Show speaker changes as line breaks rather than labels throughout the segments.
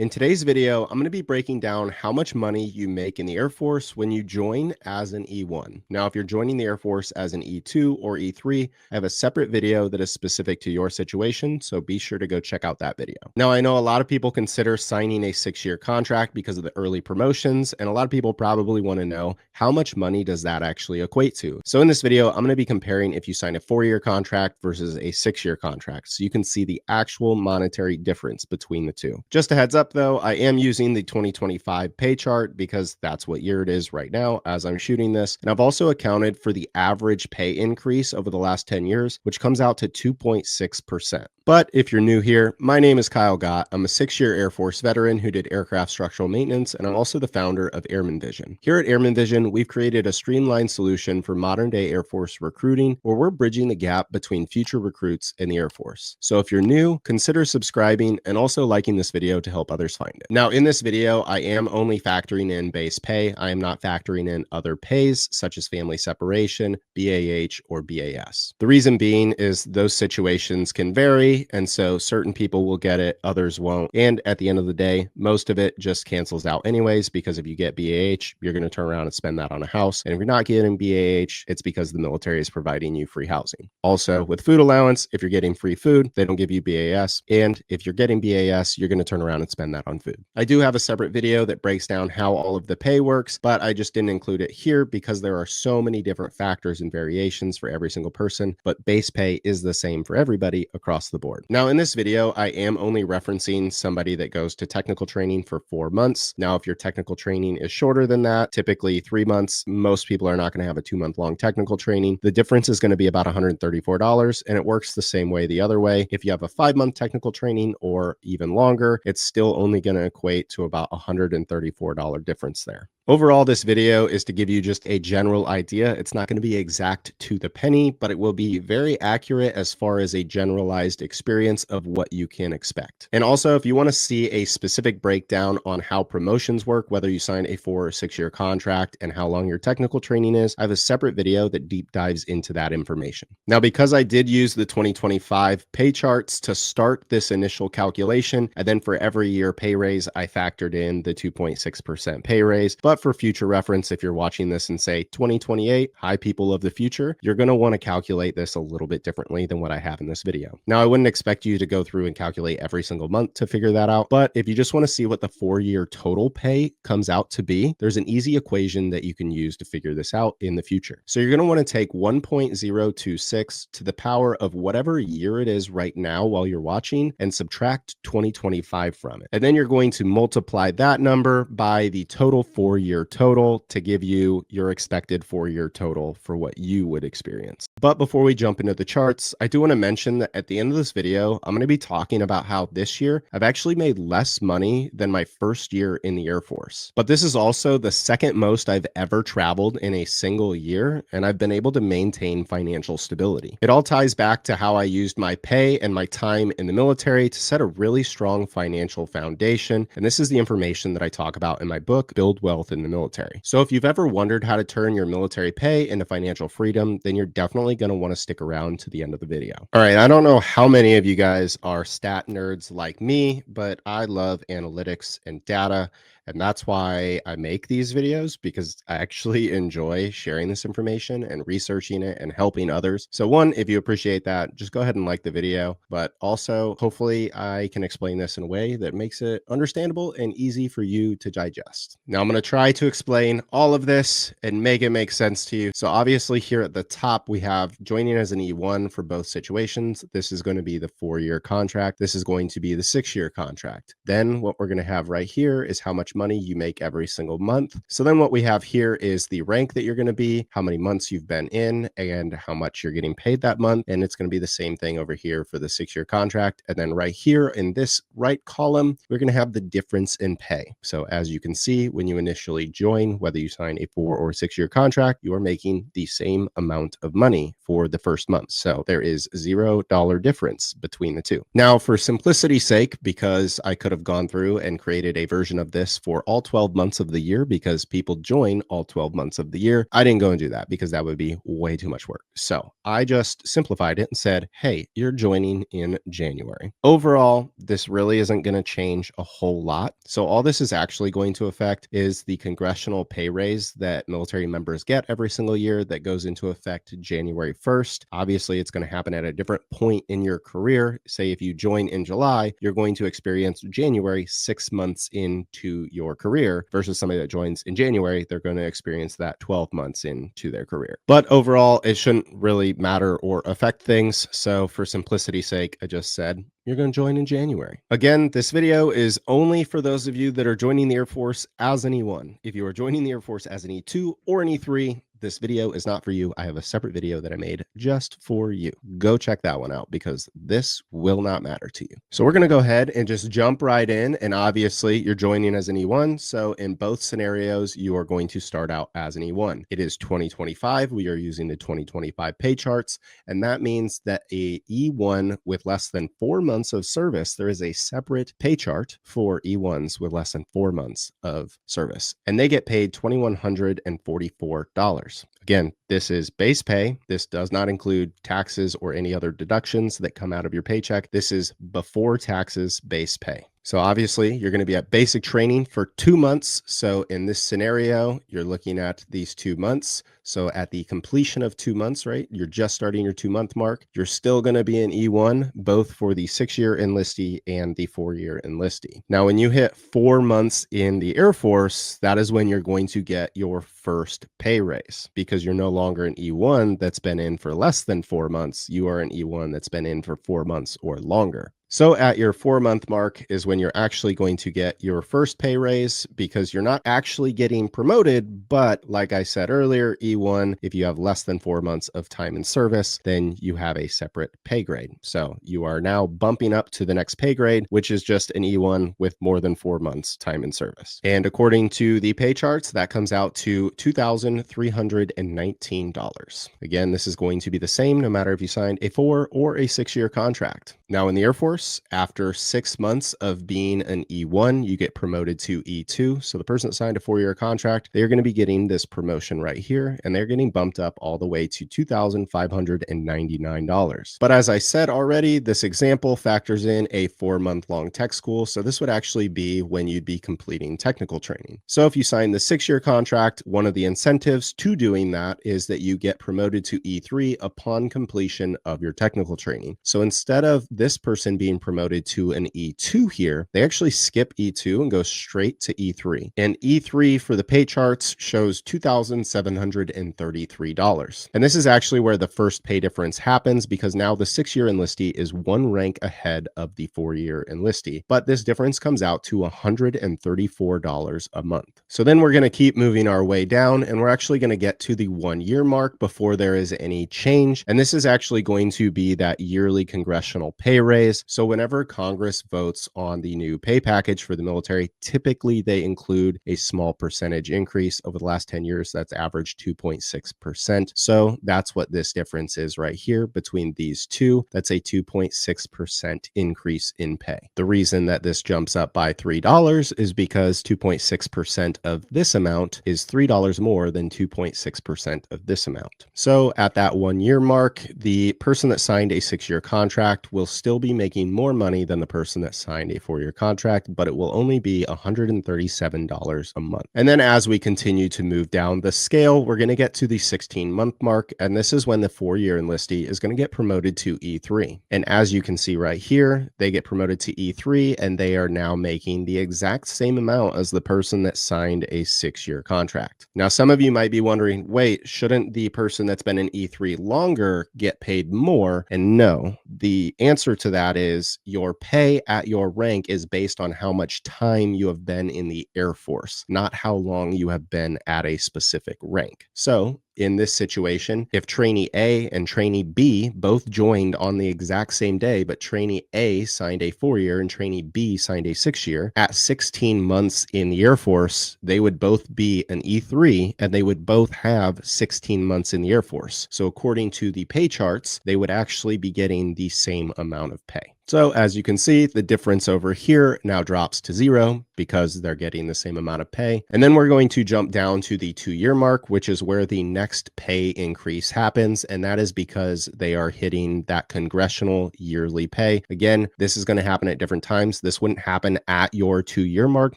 In today's video, I'm going to be breaking down how much money you make in the Air Force when you join as an E-1. Now, if you're joining the Air Force as an E-2 or E-3, I have a separate video that is specific to your situation, so be sure to go check out that video. Now, I know a lot of people consider signing a 6-year contract because of the early promotions, and a lot of people probably want to know how much money does that actually equate to. So in this video, I'm going to be comparing if you sign a 4-year contract versus a 6-year contract, so you can see the actual monetary difference between the two. Just a heads up though, I am using the 2025 pay chart because that's what year it is right now as I'm shooting this. And I've also accounted for the average pay increase over the last 10 years, which comes out to 2.6%. But if you're new here, my name is Kyle Gott. I'm a 6-year Air Force veteran who did aircraft structural maintenance, and I'm also the founder of Airman Vision. Here at Airman Vision, we've created a streamlined solution for modern day Air Force recruiting where we're bridging the gap between future recruits and the Air Force. So if you're new, consider subscribing and also liking this video to help others find it. Now, in this video, I am only factoring in base pay. I am not factoring in other pays such as family separation, BAH, or BAS. The reason being is those situations can vary, and so certain people will get it, others won't. And at the end of the day, most of it just cancels out anyways, because if you get BAH, you're going to turn around and spend that on a house. And if you're not getting BAH, it's because the military is providing you free housing. Also, with food allowance, if you're getting free food, they don't give you BAS. And if you're getting BAS, you're going to turn around and spend that on food. I do have a separate video that breaks down how all of the pay works, but I just didn't include it here because there are so many different factors and variations for every single person, but base pay is the same for everybody across the board. Now, in this video, I am only referencing somebody that goes to technical training for 4 months. Now, if your technical training is shorter than that, typically 3 months, most people are not going to have a 2-month-long technical training. The difference is going to be about $134, and it works the same way the other way. If you have a 5-month technical training or even longer, it's still only going to equate to about $134 difference there. Overall, this video is to give you just a general idea. It's not going to be exact to the penny, but it will be very accurate as far as a generalized experience of what you can expect. And also, if you want to see a specific breakdown on how promotions work, whether you sign a 4 or 6-year contract and how long your technical training is, I have a separate video that deep dives into that information. Now, because I did use the 2025 pay charts to start this initial calculation, and then for every year pay raise, I factored in the 2.6% pay raise. But for future reference, if you're watching this and say 2028, hi people of the future, you're going to want to calculate this a little bit differently than what I have in this video. Now, I wouldn't expect you to go through and calculate every single month to figure that out, but if you just want to see what the 4-year total pay comes out to be, there's an easy equation that you can use to figure this out in the future. So you're going to want to take 1.026 to the power of whatever year it is right now while you're watching and subtract 2025 from it. And then you're going to multiply that number by the total 4-year total to give you your expected 4-year total for what you would experience. But before we jump into the charts, I do want to mention that at the end of this video, I'm going to be talking about how this year I've actually made less money than my first year in the Air Force. But this is also the second most I've ever traveled in a single year, and I've been able to maintain financial stability. It all ties back to how I used my pay and my time in the military to set a really strong financial foundation, and this is the information that I talk about in my book, Build Wealth in the Military. So if you've ever wondered how to turn your military pay into financial freedom, then you're definitely going to want to stick around to the end of the video. All right, I don't know how many of you guys are stat nerds like me, but I love analytics and data. And that's why I make these videos, because I actually enjoy sharing this information and researching it and helping others. So one, if you appreciate that, just go ahead and like the video, but also hopefully I can explain this in a way that makes it understandable and easy for you to digest. Now I'm going to try to explain all of this and make it make sense to you. So obviously here at the top, we have joining as an E-1 for both situations. This is going to be the 4-year contract. This is going to be the 6-year contract. Then what we're going to have right here is how much money you make every single month. So then what we have here is the rank that you're going to be, how many months you've been in, and how much you're getting paid that month. And it's going to be the same thing over here for the 6-year contract. And then right here in this right column, we're going to have the difference in pay. So as you can see, when you initially actually join, whether you sign a 4 or 6 year contract, you are making the same amount of money for the first month. So there is $0 difference between the two. Now, for simplicity's sake, because I could have gone through and created a version of this for all 12 months of the year because people join all 12 months of the year, I didn't go and do that because that would be way too much work. So I just simplified it and said, hey, you're joining in January. Overall, this really isn't going to change a whole lot. So all this is actually going to affect is the congressional pay raise that military members get every single year that goes into effect January 1st. Obviously, it's going to happen at a different point in your career. Say if you join in July, you're going to experience January 6 months into your career versus somebody that joins in January, they're going to experience that 12 months into their career. But overall, it shouldn't really matter or affect things. So for simplicity's sake, I just said, you're going to join in January. Again, this video is only for those of you that are joining the Air Force as an E1. If you are joining the Air Force as an E2 or an E3, this video is not for you. I have a separate video that I made just for you. Go check that one out because this will not matter to you. So we're going to go ahead and just jump right in. And obviously you're joining as an E1. So in both scenarios, you are going to start out as an E1. It is 2025. We are using the 2025 pay charts. And that means that a E1 with less than 4 months of service, there is a separate pay chart for E1s with less than 4 months of service. And they get paid $2,144. Again, this is base pay. This does not include taxes or any other deductions that come out of your paycheck. This is before taxes base pay. So obviously you're going to be at basic training for 2 months. So in this scenario, you're looking at these 2 months. So at the completion of 2 months, right, you're just starting your 2-month mark. You're still going to be an E1, both for the 6-year enlistee and the 4-year enlistee. Now, when you hit 4 months in the Air Force, that is when you're going to get your first pay raise because you're no longer an E1 that's been in for less than 4 months. You are an E1 that's been in for 4 months or longer. So at your 4-month mark is when you're actually going to get your first pay raise because you're not actually getting promoted. But like I said earlier, E1, if you have less than 4 months of time in service, then you have a separate pay grade. So you are now bumping up to the next pay grade, which is just an E1 with more than 4 months time in service. And according to the pay charts, that comes out to $2,319. Again, this is going to be the same no matter if you signed a 4 or a 6-year contract. Now in the Air Force, after 6 months of being an E1, you get promoted to E2. So the person that signed a 4-year contract, they're going to be getting this promotion right here, and they're getting bumped up all the way to $2,599. But as I said already, this example factors in a 4-month-long tech school. So this would actually be when you'd be completing technical training. So if you sign the 6-year contract, one of the incentives to doing that is that you get promoted to E3 upon completion of your technical training. So instead of this person being promoted to an E2 here, they actually skip E2 and go straight to E3. And E3 for the pay charts shows $2,733. And this is actually where the first pay difference happens because now the 6-year enlistee is 1 rank ahead of the 4-year enlistee. But this difference comes out to $134 a month. So then we're going to keep moving our way down and we're actually going to get to the 1-year mark before there is any change. And this is actually going to be that yearly congressional pay raise. So whenever Congress votes on the new pay package for the military, typically they include a small percentage increase. Over the last 10 years, that's averaged 2.6%. So that's what this difference is right here between these two. That's a 2.6% increase in pay. The reason that this jumps up by $3 is because 2.6% of this amount is $3 more than 2.6% of this amount. So at that 1-year mark, the person that signed a 6-year contract will still be making more money than the person that signed a 4-year contract, but it will only be $137 a month. And then as we continue to move down the scale, we're going to get to the 16-month mark. And this is when the 4-year enlistee is going to get promoted to E3. And as you can see right here, they get promoted to E3 and they are now making the exact same amount as the person that signed a 6-year contract. Now, some of you might be wondering, wait, shouldn't the person that's been in E3 longer get paid more? And no, the answer to that is your pay at your rank is based on how much time you have been in the Air Force, not how long you have been at a specific rank. So in this situation, if trainee A and trainee B both joined on the exact same day, but trainee A signed a 4-year and trainee B signed a 6-year, at 16 months in the Air Force, they would both be an E3 and they would both have 16 months in the Air Force. So according to the pay charts, they would actually be getting the same amount of pay. So as you can see, the difference over here now drops to 0 because they're getting the same amount of pay. And then we're going to jump down to the 2-year mark, which is where the next pay increase happens. And that is because they are hitting that congressional yearly pay. Again, this is going to happen at different times. This wouldn't happen at your 2-year mark,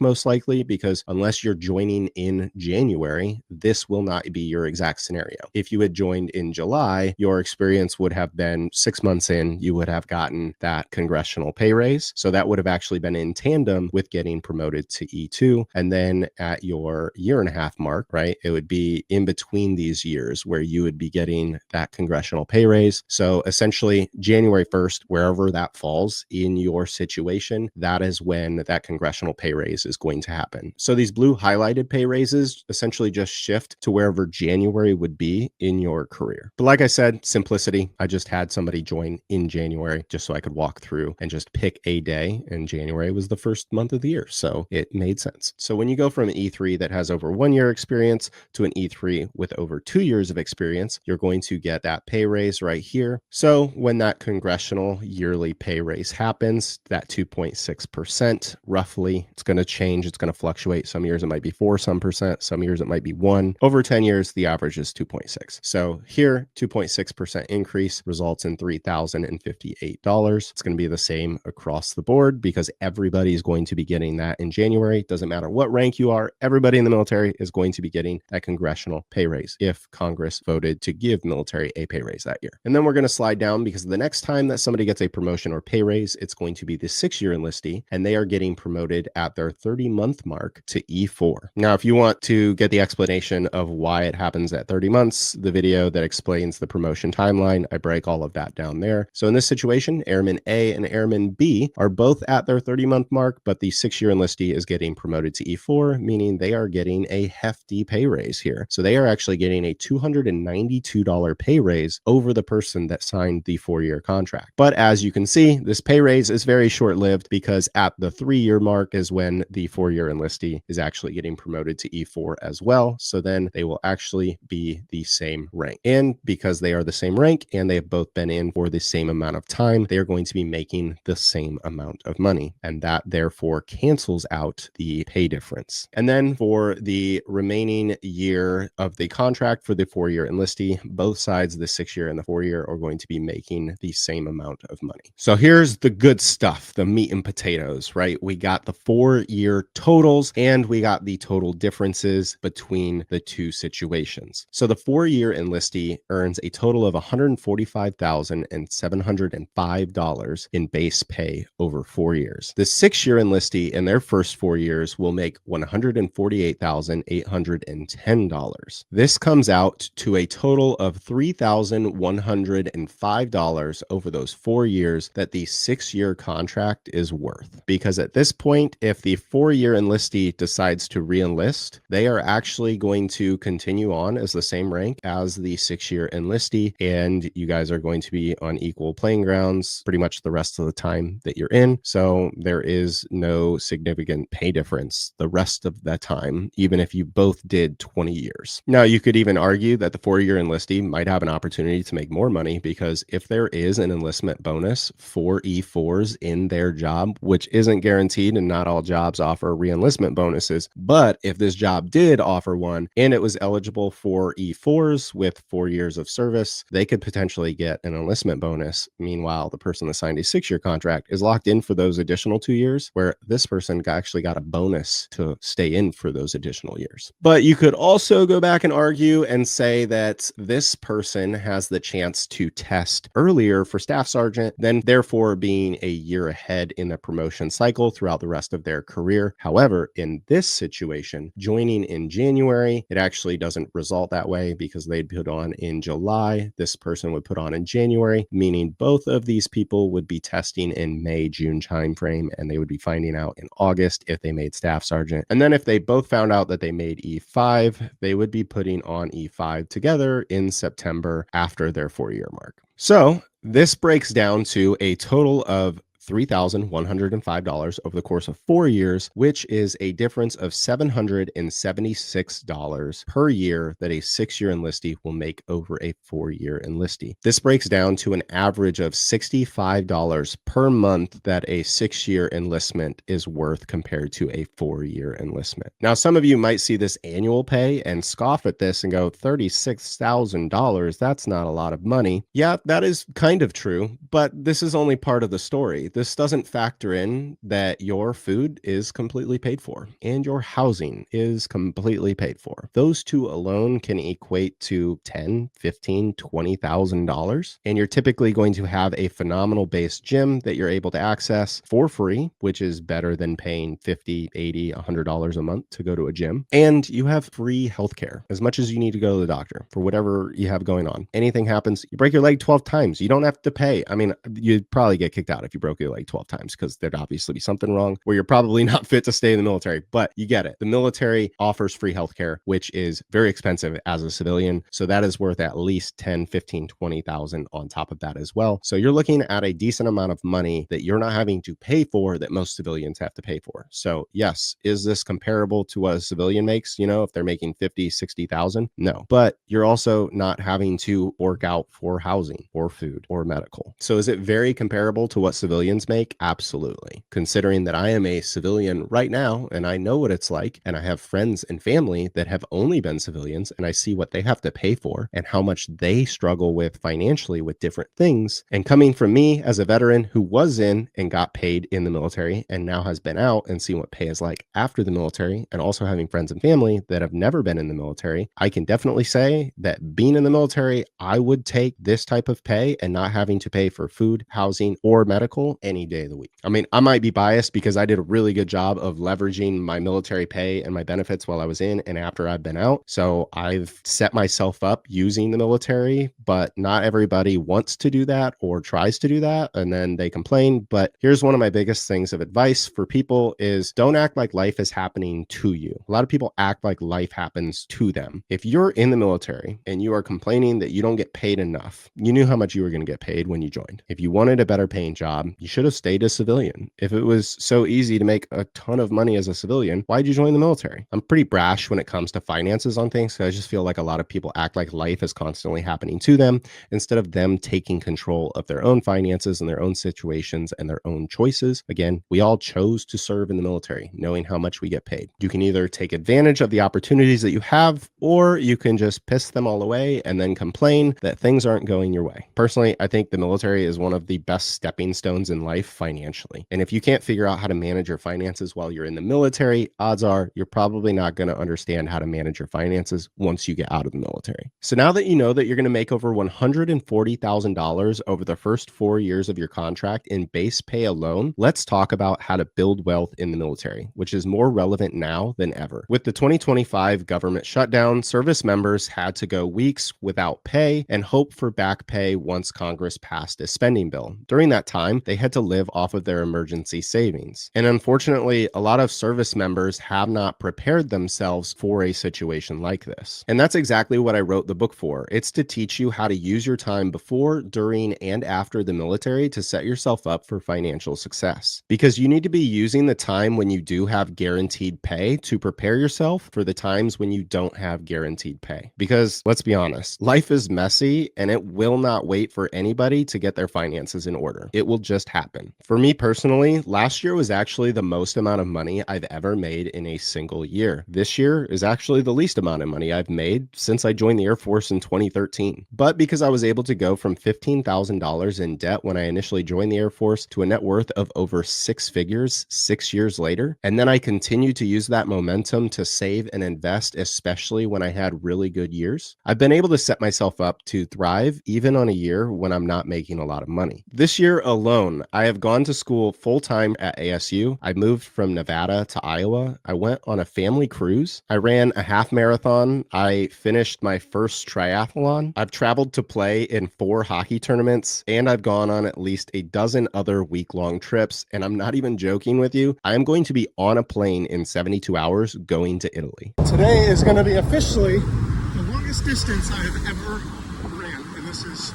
most likely, because unless you're joining in January, this will not be your exact scenario. If you had joined in July, your experience would have been 6 months in, you would have gotten that congressional pay raise. So that would have actually been in tandem with getting promoted to E2. And then at your 1.5-year mark, right, it would be in between these years where you would be getting that congressional pay raise. So essentially January 1st, wherever that falls in your situation, that is when that congressional pay raise is going to happen. So these blue highlighted pay raises essentially just shift to wherever January would be in your career. But like I said, simplicity, I just had somebody join in January just so I could walk through and just pick a day, and January was the first month of the year, so it made sense. So when you go from an E3 that has over 1 year experience to an E3 with over 2 years of experience, you're going to get that pay raise right here. So when that congressional yearly pay raise happens, that 2.6% roughly, it's going to change, it's going to fluctuate. Some years it might be 4 some percent, some years it might be 1. Over 10 years, the average is 2.6. So here, 2.6% increase results in $3,058. It's going to be the same across the board because everybody's going to be getting that in January. It doesn't matter what rank you are, everybody in the military is going to be getting that congressional pay raise if Congress voted to give military a pay raise that year. And then we're going to slide down because the next time that somebody gets a promotion or pay raise, it's going to be the 6-year enlistee, and they are getting promoted at their 30-month mark to E4. Now, if you want to get the explanation of why it happens at 30 months, the video that explains the promotion timeline, I break all of that down there. So in this situation, Airman A and Airman B are both at their 30-month mark, but the 6-year enlistee is getting promoted to E4, meaning they are getting a hefty pay raise here. So they are actually getting a $292 pay raise over the person that signed the 4-year contract. But as you can see, this pay raise is very short-lived because at the 3-year mark is when the 4-year enlistee is actually getting promoted to E4 as well. So then they will actually be the same rank. And because they are the same rank and they have both been in for the same amount of time, they are going to be making the same amount of money. And that therefore cancels out the pay difference. And then for the remaining year of the contract for the 4-year enlistee, both sides, the 6-year and the 4-year, are going to be making the same amount of money. So here's the good stuff, the meat and potatoes, right? We got the 4-year totals and we got the total differences between the two situations. So the 4-year enlistee earns a total of $145,705 in base pay over 4 years. The 6-year enlistee in their first 4 years will make $148,810. This comes out to a total of $3,105 over those 4 years that the 6-year contract is worth. Because at this point, if the 4-year enlistee decides to re-enlist, they are actually going to continue on as the same rank as the 6-year enlistee, and you guys are going to be on equal playing grounds pretty much the rest of the time that you're in. So there is no significant pay difference the rest of that time, even if you both did 20 years. Now, you could even argue that the 4-year enlistee might have an opportunity to make more money because if there is an enlistment bonus for E4s in their job, which isn't guaranteed and not all jobs offer re-enlistment bonuses, but if this job did offer one and it was eligible for E4s with 4 years of service, they could potentially get an enlistment bonus. Meanwhile, the person that signed a 6-year contract is locked in for those additional 2 years, where this person actually got a bonus to stay in for those additional years. But you could also go back and argue and say that this person has the chance to test earlier for staff sergeant, then therefore being a year ahead in the promotion cycle throughout the rest of their career. However, in this situation, joining in January, it actually doesn't result that way because they'd put on in July. This person would put on in January, meaning both of these people would be testing in May, June timeframe, and they would be finding out in August August if they made staff sergeant. And then if they both found out that they made E5, they would be putting on E5 together in September after their 4-year mark. So this breaks down to a total of $3,105 over the course of 4 years, which is a difference of $776 per year that a 6-year enlistee will make over a 4-year enlistee. This breaks down to an average of $65 per month that a 6-year enlistment is worth compared to a 4-year enlistment. Now, some of you might see this annual pay and scoff at this and go, $36,000, that's not a lot of money. Yeah, that is kind of true, but this is only part of the story. This doesn't factor in that your food is completely paid for and your housing is completely paid for. Those two alone can equate to $10, $15, $20,000. And you're typically going to have a phenomenal base gym that you're able to access for free, which is better than paying $50, $80, $100 a month to go to a gym. And you have free healthcare as much as you need to go to the doctor for whatever you have going on. Anything happens, you break your leg 12 times. You don't have to pay. I mean, you'd probably get kicked out if you broke your leg 12 times because there'd obviously be something wrong where you're probably not fit to stay in the military, but you get it. The military offers free healthcare, which is very expensive as a civilian. So that is worth at least 10, 15, 20,000 on top of that as well. So you're looking at a decent amount of money that you're not having to pay for that most civilians have to pay for. So yes, is this comparable to what a civilian makes? You know, if they're making 50, 60,000? No, but you're also not having to fork out for housing or food or medical. So is it very comparable to what civilians make? Absolutely. Considering that I am a civilian right now and I know what it's like, and I have friends and family that have only been civilians, and I see what they have to pay for and how much they struggle with financially with different things. And coming from me as a veteran who was in and got paid in the military and now has been out and seen what pay is like after the military, and also having friends and family that have never been in the military, I can definitely say that being in the military, I would take this type of pay and not having to pay for food, housing, or medical any day of the week. I mean, I might be biased because I did a really good job of leveraging my military pay and my benefits while I was in and after I've been out. So I've set myself up using the military, but not everybody wants to do that or tries to do that, and then they complain. But here's one of my biggest things of advice for people is don't act like life is happening to you. A lot of people act like life happens to them. If you're in the military and you are complaining that you don't get paid enough, you knew how much you were going to get paid when you joined. If you wanted a better paying job, you should have stayed a civilian. If it was so easy to make a ton of money as a civilian, why'd you join the military? I'm pretty brash when it comes to finances on things, so I just feel like a lot of people act like life is constantly happening to them instead of them taking control of their own finances and their own situations and their own choices. Again, we all chose to serve in the military, knowing how much we get paid. You can either take advantage of the opportunities that you have, or you can just piss them all away and then complain that things aren't going your way. Personally, I think the military is one of the best stepping stones in life financially. And if you can't figure out how to manage your finances while you're in the military, odds are you're probably not going to understand how to manage your finances once you get out of the military. So now that you know that you're going to make over $140,000 over the first 4 years of your contract in base pay alone, let's talk about how to build wealth in the military, which is more relevant now than ever. With the 2025 government shutdown, service members had to go weeks without pay and hope for back pay once Congress passed a spending bill. During that time, they had to live off of their emergency savings. And unfortunately, a lot of service members have not prepared themselves for a situation like this. And that's exactly what I wrote the book for. It's to teach you how to use your time before, during, and after the military to set yourself up for financial success. Because you need to be using the time when you do have guaranteed pay to prepare yourself for the times when you don't have guaranteed pay. Because let's be honest, life is messy and it will not wait for anybody to get their finances in order. It will just happen. For me personally, last year was actually the most amount of money I've ever made in a single year. This year is actually the least amount of money I've made since I joined the Air Force in 2013. But because I was able to go from $15,000 in debt when I initially joined the Air Force to a net worth of over 6 figures 6 years later, and then I continued to use that momentum to save and invest, especially when I had really good years, I've been able to set myself up to thrive even on a year when I'm not making a lot of money. This year alone, I have gone to school full time at ASU. I moved from Nevada to Iowa. I went on a family cruise. I ran a half marathon. I finished my first triathlon. I've traveled to play in 4 hockey tournaments, and I've gone on at least a dozen other week-long trips. And I'm not even joking with you. I am going to be on a plane in 72 hours going to Italy.
Today is going to be officially the longest distance I have ever ran, and this is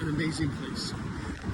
an amazing place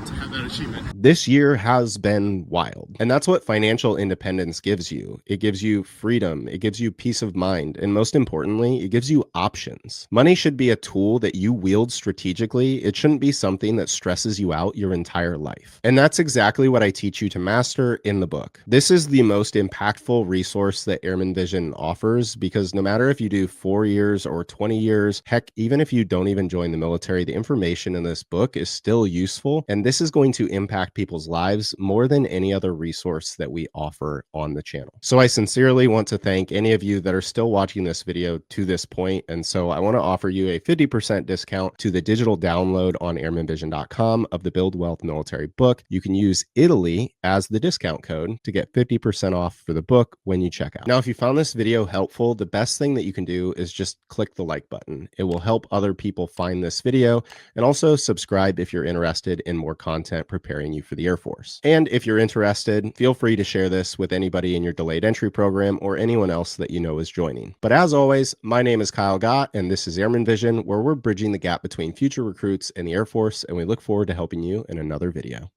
to have that achievement.
This year has been wild, and that's what financial independence gives you. It gives you freedom, it gives you peace of mind, and most importantly, it gives you options. Money should be a tool that you wield strategically. It shouldn't be something that stresses you out your entire life. And that's exactly what I teach you to master in the book. This is the most impactful resource that Airman Vision offers, because no matter if you do 4 years or 20 years, heck, even if you don't even join the military, the information in this book is still useful, and this is going to impact people's lives more than any other resource that we offer on the channel. So I sincerely want to thank any of you that are still watching this video to this point, and so I want to offer you a 50% discount to the digital download on airmanvision.com of the Build Wealth Military book. You can use Italy as the discount code to get 50% off for the book when you check out. Now, if you found this video helpful, the best thing that you can do is just click the like button. It will help other people find this video, and also subscribe if you're interested in more content preparing you for the Air Force. And if you're interested, feel free to share this with anybody in your delayed entry program or anyone else that you know is joining. But as always, my name is Kyle Gott, and this is Airman Vision, where we're bridging the gap between future recruits and the Air Force, and we look forward to helping you in another video.